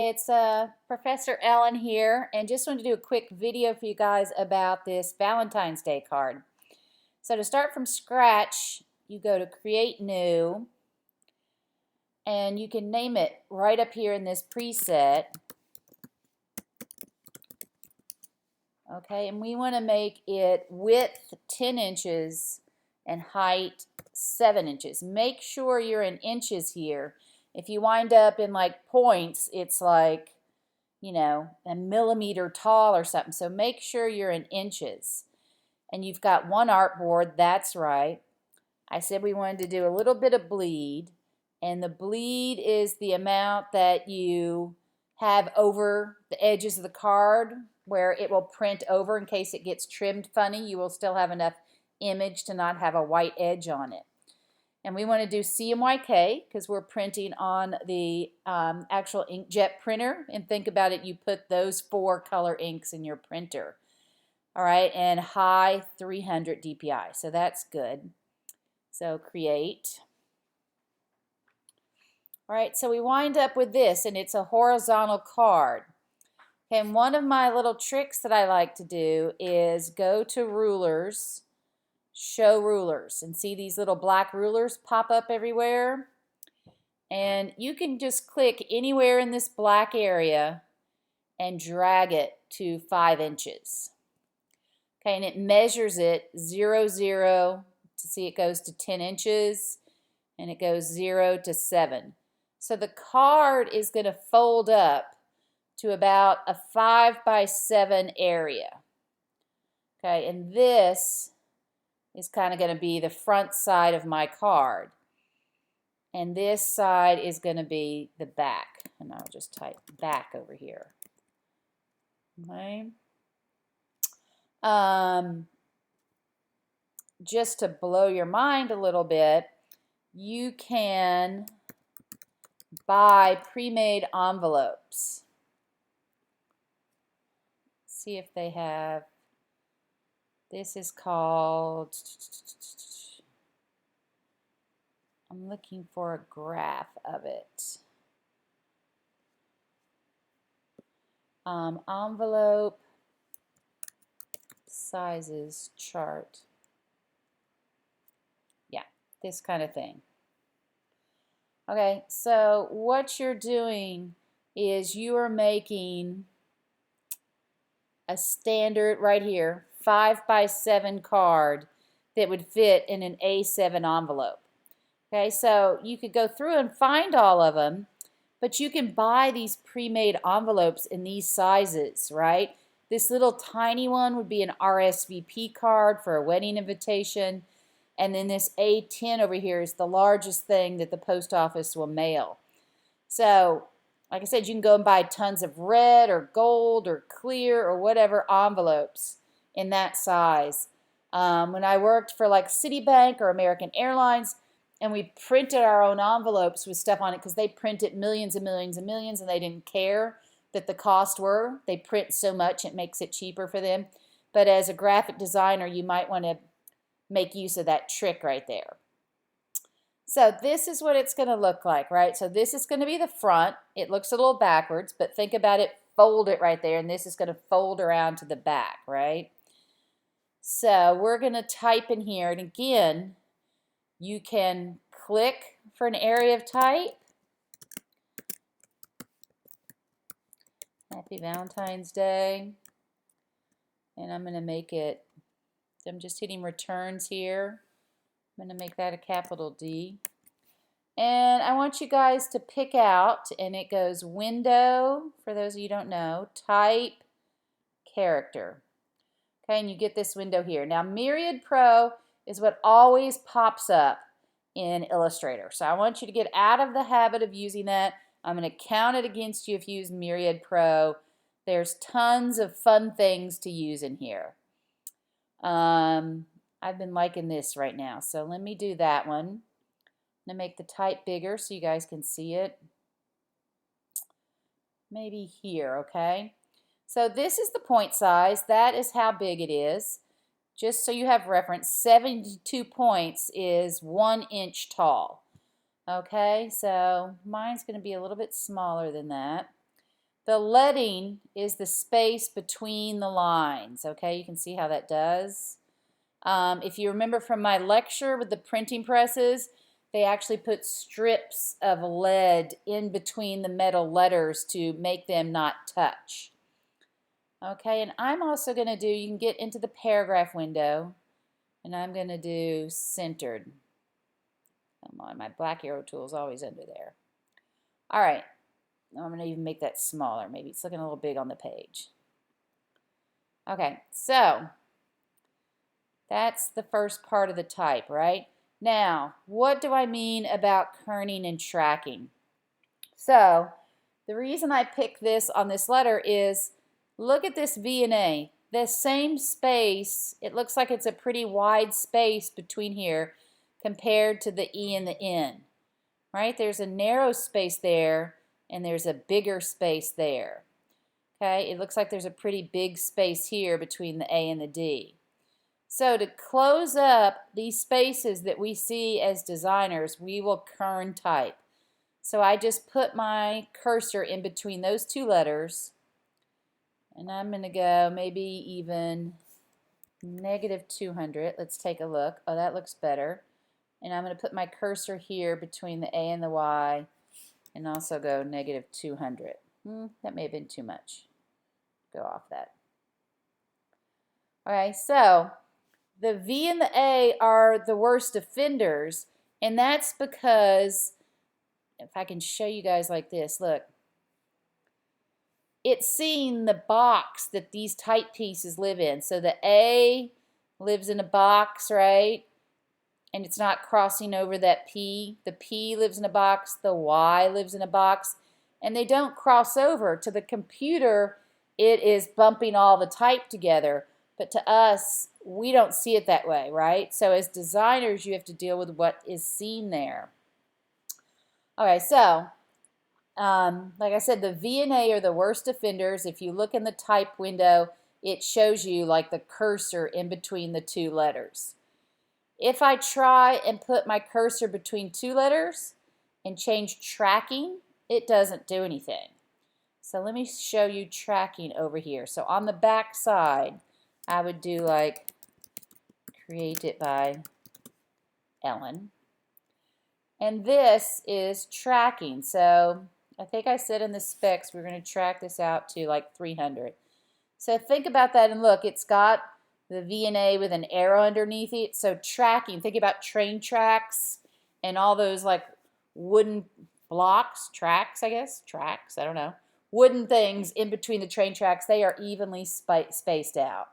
It's Professor Ellen here, and just wanted to do a quick video for you guys about this Valentine's Day card. So to start from scratch, you go to Create New, and you can name it right up here in this preset. Okay, and we want to make it width 10 inches and height 7 inches. Make sure you're in inches here. If you wind up in like points, it's like, you know, a millimeter tall or something. So make sure you're in inches. And you've got one artboard, that's right. I said we wanted to do a little bit of bleed. And the bleed is the amount that you have over the edges of the card where it will print over in case it gets trimmed funny. You will still have enough image to not have a white edge on it. And we want to do CMYK because we're printing on the actual inkjet printer. And think about it, you put those 4 color inks in your printer. All right, and high 300 DPI, so that's good. So create. All right, so we wind up with this, and it's a horizontal card. Okay, and one of my little tricks that I like to do is go to rulers, show rulers, and see these little black rulers pop up everywhere. And you can just click anywhere in this black area and drag it to 5 inches. Okay, and it measures it 0, 0 to see it goes to 10 inches, and it goes 0 to 7. So the card is going to fold up to about a 5 by 7 area. Okay, and this is kind of going to be the front side of my card. And this side is going to be the back. And I'll just type back over here. Okay. Just to blow your mind a little bit, you can buy pre-made envelopes. See if they have, this is called, I'm looking for a graph of it. Envelope sizes chart. Yeah, this kind of thing. Okay, so what you're doing is you are making a standard right here 5 by 7 card that would fit in an A7 envelope. Okay, so you could go through and find all of them, but you can buy these pre-made envelopes in these sizes, right? This little tiny one would be an RSVP card for a wedding invitation. And then this A10 over here is the largest thing that the post office will mail. So, like I said, you can go and buy tons of red or gold or clear or whatever envelopes in that size. When I worked for like Citibank or American Airlines, and we printed our own envelopes with stuff on it because they printed millions and millions and millions, and they didn't care that the cost were. They print so much it makes it cheaper for them. But as a graphic designer, you might want to make use of that trick right there. So this is what it's going to look like, right? So this is going to be the front. It looks a little backwards, but think about it, fold it right there, and this is going to fold around to the back, right? So we're going to type in here, and again, you can click for an area of type. Happy Valentine's Day. And I'm going to make it, I'm just hitting returns here. I'm going to make that a capital D. And I want you guys to pick out, and it goes window, for those of you who don't know, type, character. Okay, and you get this window here. Now Myriad Pro is what always pops up in Illustrator. So I want you to get out of the habit of using that. I'm going to count it against you if you use Myriad Pro. There's tons of fun things to use in here. I've been liking this right now, so let me do that one. I'm going to make the type bigger so you guys can see it. Maybe here, okay? So this is the point size. That is how big it is. Just so you have reference, 72 points is 1 inch tall. Okay, so mine's going to be a little bit smaller than that. The leading is the space between the lines. Okay, you can see how that does. If you remember from my lecture with the printing presses, they actually put strips of lead in between the metal letters to make them not touch. Okay, and I'm also going to do, you can get into the paragraph window, and I'm going to do centered. Come on, my black arrow tool is always under there. All right, I'm going to even make that smaller. Maybe it's looking a little big on the page. Okay, so that's the first part of the type, right? Now, what do I mean about kerning and tracking? So, the reason I picked this on this letter is, look at this V and A. The same space, it looks like it's a pretty wide space between here compared to the E and the N, right? There's a narrow space there, and there's a bigger space there. Okay, it looks like there's a pretty big space here between the A and the D. So to close up these spaces that we see as designers, we will kern type. So I just put my cursor in between those two letters, and I'm going to go maybe even -200. Let's take a look. Oh, that looks better. And I'm going to put my cursor here between the A and the Y, and also go -200. That may have been too much. Go off that. Okay, so the V and the A are the worst offenders, and that's because, if I can show you guys like this, look. It's seeing the box that these type pieces live in. So the A lives in a box, right? And it's not crossing over that P. The P lives in a box, the Y lives in a box, and they don't cross over. To the computer, it is bumping all the type together. But to us, we don't see it that way, right? So as designers, you have to deal with what is seen there. Okay, so like I said, the V and A are the worst offenders. If you look in the type window, it shows you like the cursor in between the two letters. If I try and put my cursor between two letters and change tracking, it doesn't do anything. So let me show you tracking over here. So on the back side, I would do like create it by Ellen. And this is tracking. So I think I said in the specs we're going to track this out to like 300. So think about that and look, it's got the V and A with an arrow underneath it. So tracking, think about train tracks and all those like wooden blocks, tracks, I guess, tracks, I don't know, wooden things in between the train tracks. They are evenly spaced out.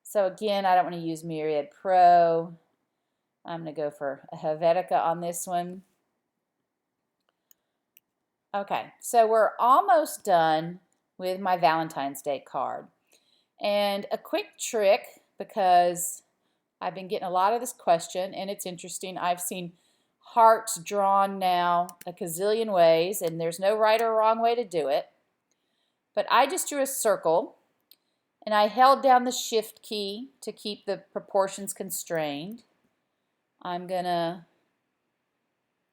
So again, I don't want to use Myriad Pro. I'm going to go for a Helvetica on this one. Okay, so we're almost done with my Valentine's Day card. And a quick trick, because I've been getting a lot of this question, and it's interesting. I've seen hearts drawn now a gazillion ways, and there's no right or wrong way to do it. But I just drew a circle, and I held down the Shift key to keep the proportions constrained. I'm going to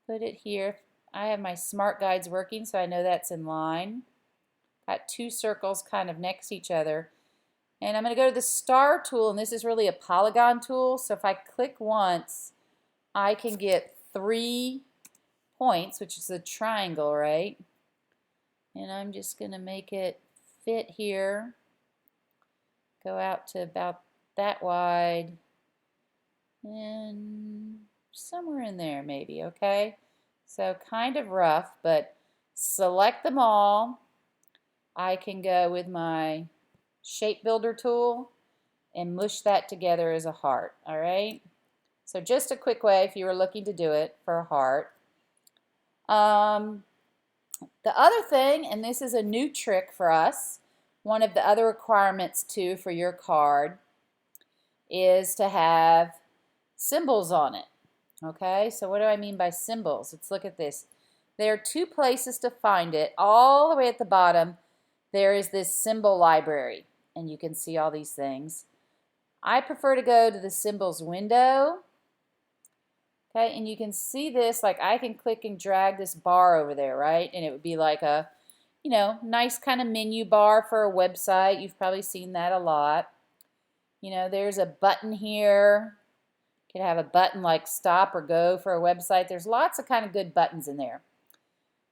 put it here. I have my smart guides working, so I know that's in line. Got two circles kind of next to each other. And I'm going to go to the star tool, and this is really a polygon tool. So if I click once, I can get 3 points, which is a triangle, right? And I'm just going to make it fit here. Go out to about that wide. And somewhere in there maybe, okay? So kind of rough, but select them all. I can go with my shape builder tool and mush that together as a heart, all right? So just a quick way if you were looking to do it for a heart. The other thing, and this is a new trick for us, one of the other requirements too for your card is to have symbols on it. Okay, so what do I mean by symbols? Let's look at this. There are 2 places to find it. All the way at the bottom, there is this symbol library, and you can see all these things. I prefer to go to the symbols window. Okay, and you can see this, like I can click and drag this bar over there, right? And it would be like a, you know, nice kind of menu bar for a website. You've probably seen that a lot. You know, there's a button here. You could have a button like stop or go for a website. There's lots of kind of good buttons in there.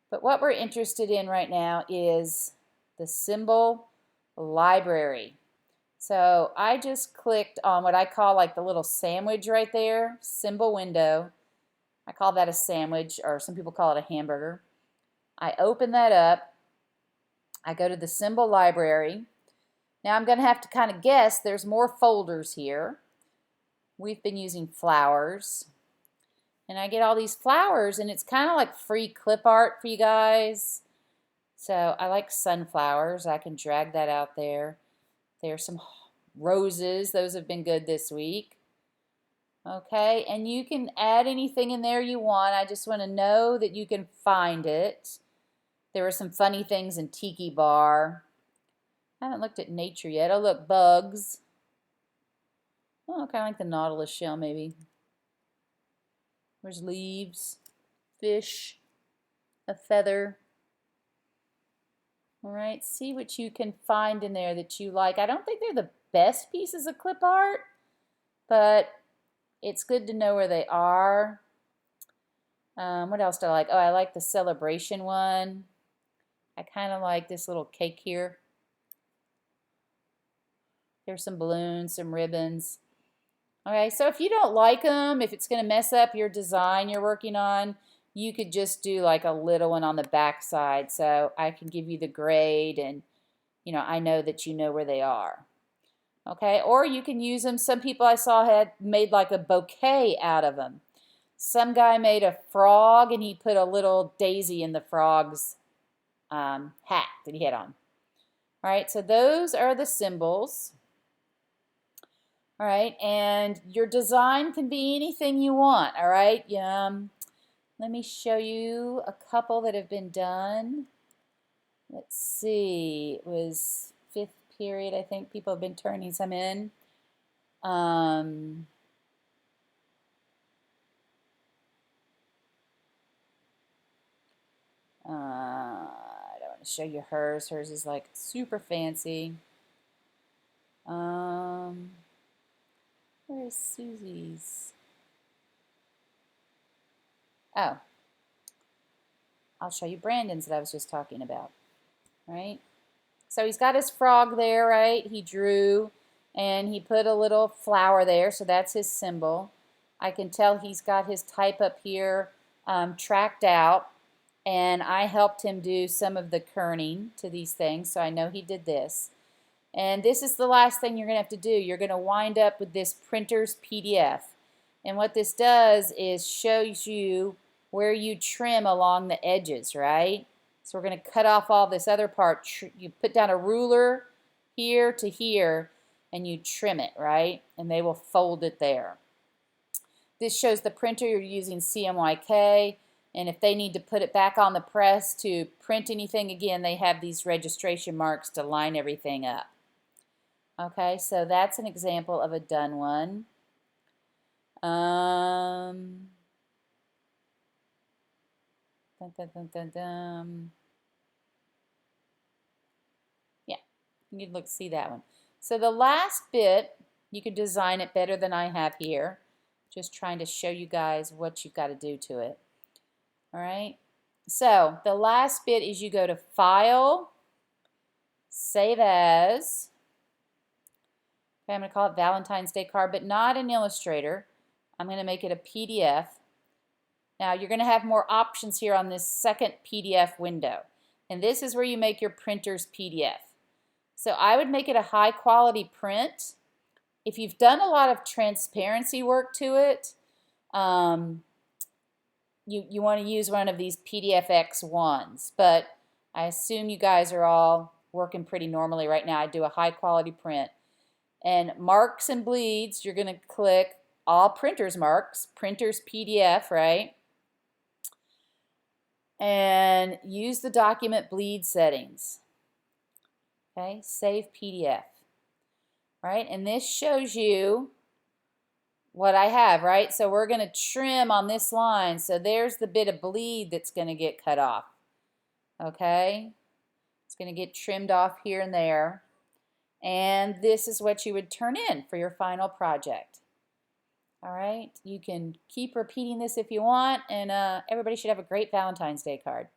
But what we're interested in right now is the symbol library. So I just clicked on what I call like the little sandwich right there, symbol window. I call that a sandwich, or some people call it a hamburger. I open that up. I go to the symbol library. Now I'm going to have to kind of guess. There's more folders here. We've been using flowers. And I get all these flowers, and it's kind of like free clip art for you guys. So I like sunflowers. I can drag that out there. There's some roses. Those have been good this week. Okay, and you can add anything in there you want. I just want to know that you can find it. There were some funny things in Tiki Bar. I haven't looked at nature yet. Oh, look, bugs. Oh, kind of like the nautilus shell, maybe. There's leaves, fish, a feather. All right, see what you can find in there that you like. I don't think they're the best pieces of clip art, but it's good to know where they are. What else do I like? Oh, I like the celebration one. I kind of like this little cake here. There's some balloons, some ribbons. Okay, so if you don't like them, if it's going to mess up your design you're working on, you could just do like a little one on the back side. So I can give you the grade, and you know, I know that you know where they are. Okay, or you can use them. Some people I saw had made like a bouquet out of them. Some guy made a frog, and he put a little daisy in the frog's hat that he had on. All right, so those are the symbols. All right, and your design can be anything you want. All right, let me show you a couple that have been done. Let's see, it was 5th period, I think. People have been turning some in. I don't want to show you hers. Hers is like super fancy. Where is Susie's? Oh, I'll show you Brandon's that I was just talking about. Right? So he's got his frog there, right? He drew, and he put a little flower there, so that's his symbol. I can tell he's got his type up here tracked out, and I helped him do some of the kerning to these things, so I know he did this. And this is the last thing you're going to have to do. You're going to wind up with this printer's PDF. And what this does is shows you where you trim along the edges, right? So we're going to cut off all this other part. You put down a ruler here to here, and you trim it, right? And they will fold it there. This shows the printer you're using CMYK, and if they need to put it back on the press to print anything again, they have these registration marks to line everything up. Okay, so that's an example of a done one. Yeah, you can see that one. So the last bit, you can design it better than I have here. Just trying to show you guys what you've got to do to it. All right, so the last bit is you go to File, Save As. Okay, I'm going to call it Valentine's Day card, but not in Illustrator. I'm going to make it a PDF. Now you're going to have more options here on this second PDF window. And this is where you make your printer's PDF. So I would make it a high quality print. If you've done a lot of transparency work to it, you want to use one of these PDFX ones. But I assume you guys are all working pretty normally right now. I do a high quality print. And marks and bleeds, you're going to click all printers marks, printers PDF, right? And use the document bleed settings. Okay, save PDF. Right, and this shows you what I have, right? So we're going to trim on this line. So there's the bit of bleed that's going to get cut off. Okay, It's going to get trimmed off here and there. And this is what you would turn in for your final project. All right, you can keep repeating this if you want, and everybody should have a great Valentine's Day card.